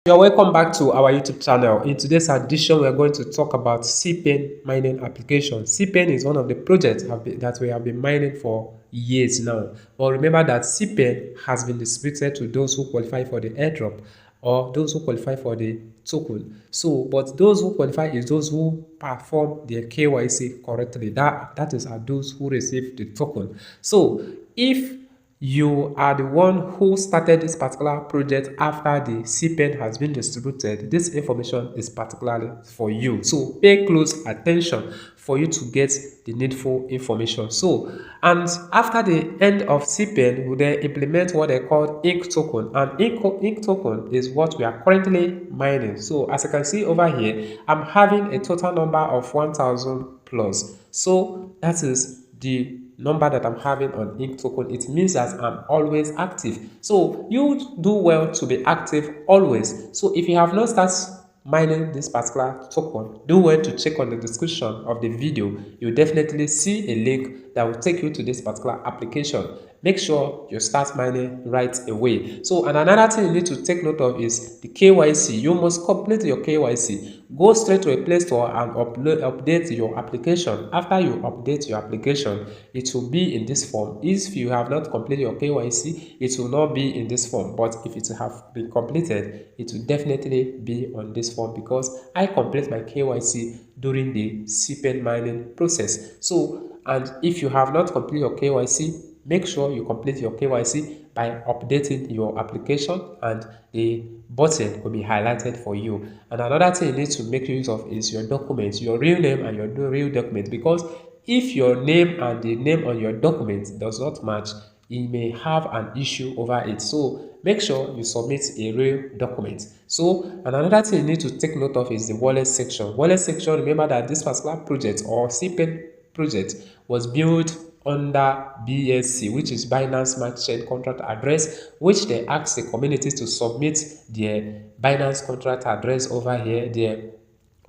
You're welcome back to our YouTube channel. In today's edition, we're going to talk about Cpen mining application. Cpen is one of the projects that we have been mining for years now. But remember that Cpen has been distributed to those who qualify for the airdrop or those who qualify for the token. But those who qualify is those who perform their KYC correctly. That is are those who receive the token. So if you are the one who started this particular project after the Cpen has been distributed, this information is particularly for you. So pay close attention for you to get the needful information. And after the end of Cpen, they implement what they call INK token. And INK token is what we are currently mining. So as you can see over here, I'm having a total number of 1000 plus. So that is the number that I'm having on INK token. It means that I'm always active. So you do well to be active always. So if you have not started mining this particular token, do well to check on the description of the video. You'll definitely see a link that will take you to this particular application. Make sure you start mining right away. And another thing you need to take note of is the KYC. You must complete your KYC. Go straight to a Play Store and update your application. After you update your application, it will be in this form. If you have not completed your KYC, it will not be in this form. But if it have been completed, it will definitely be on this form because I complete my KYC during the Cpen mining process. And if you have not completed your KYC, make sure you complete your KYC by updating your application, and the button will be highlighted for you. And another thing you need to make use of is your documents, your real name and your real document, because if your name and the name on your document does not match, you may have an issue over it. So make sure you submit a real document. And another thing you need to take note of is the wallet section. Wallet section, remember that this particular project or Cpen project was built under BSC, which is Binance Smart Chain Contract Address, which they ask the community to submit their Binance contract address over here, their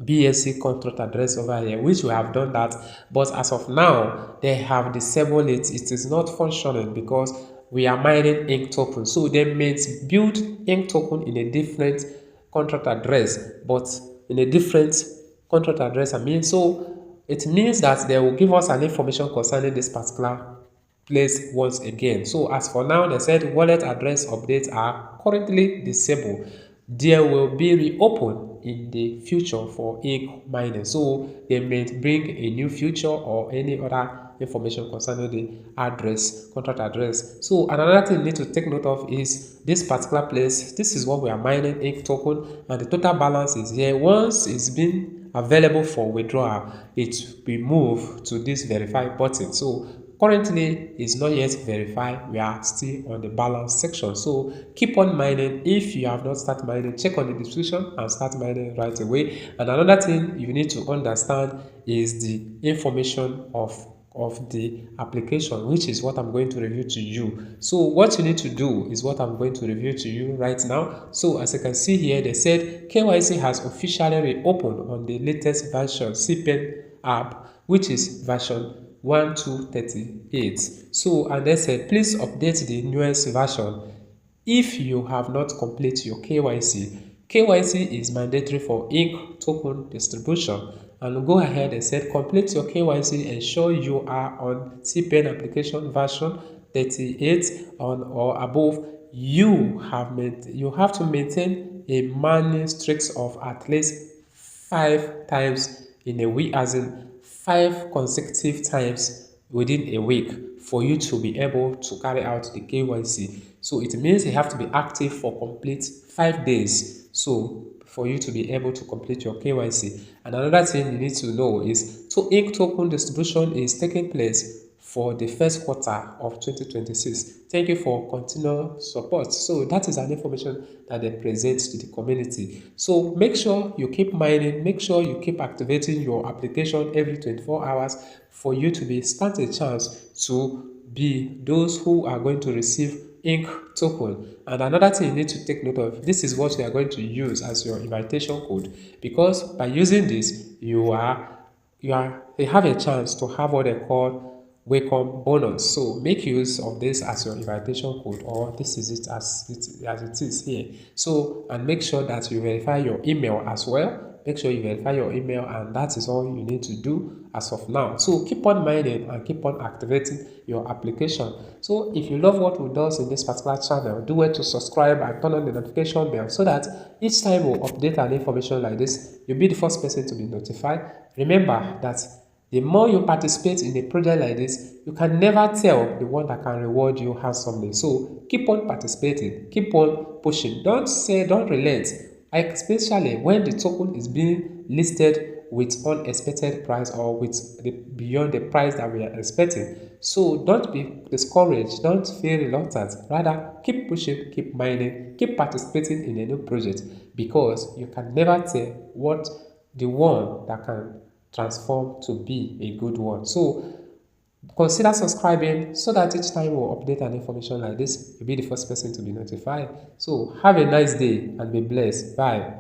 BSC contract address over here, which we have done that. But as of now, they have disabled it. It is not functioning because we are mining INK token. So they may build INK token in a different contract address, but in a different contract address, so it means that they will give us an information concerning this particular place once again. So as for now, they said wallet address updates are currently disabled. There will be reopened in the future for INK mining. So they may bring a new feature or any other information concerning the address, contract address. So another thing you need to take note of is this particular place. This is what we are mining, INK token, and the total balance is here. Once it's been available for withdrawal, it will move to this verify button. So currently it's not yet verified. We are still on the balance section. So keep on mining. If you have not started mining, check on the description and start mining right away. And another thing you need to understand is the information of the application, which is what I'm going to review to you. So what you need to do is what I'm going to review to you right now. So as you can see here, they said KYC has officially reopened on the latest version Cpen app, which is version 1238. And they said please update the newest version if you have not completed your KYC. KYC is mandatory for INK token distribution. And go ahead and say complete your KYC, ensure you are on Cpen application version 38 or above. You have to maintain a mining streak of at least 5 times in a week, as in 5 consecutive times within a week for you to be able to carry out the KYC. So it means you have to be active for complete 5 days. For you to be able to complete your KYC. And another thing you need to know is INK token distribution is taking place for the first quarter of 2026. Thank you for continual support. So that is an information that they present to the community. So make sure you keep mining, make sure you keep activating your application every 24 hours for you to stand a chance to be those who are going to receive INK token. And another thing you need to take note of, this is what you are going to use as your invitation code, because by using this you have a chance to have what they call welcome bonus. So make use of this as your invitation code, or this is it as it is here. So, and make sure that you verify your email as well. Make sure you verify your email, and that is all you need to do as of now. So keep on mining and keep on activating your application. So if you love what we do in this particular channel, do well to subscribe and turn on the notification bell so that each time we update an information like this, you'll be the first person to be notified. Remember that the more you participate in a project like this, you can never tell the one that can reward you handsomely. So keep on participating, keep on pushing. Don't relent, especially when the token is being listed with unexpected price or beyond the price that we are expecting. So don't be discouraged, don't feel reluctant. Rather, keep pushing, keep mining, keep participating in a new project, because you can never tell what the one that can transform to be a good one. So consider subscribing so that each time we'll update an information like this, you'll be the first person to be notified. So have a nice day and be blessed. Bye.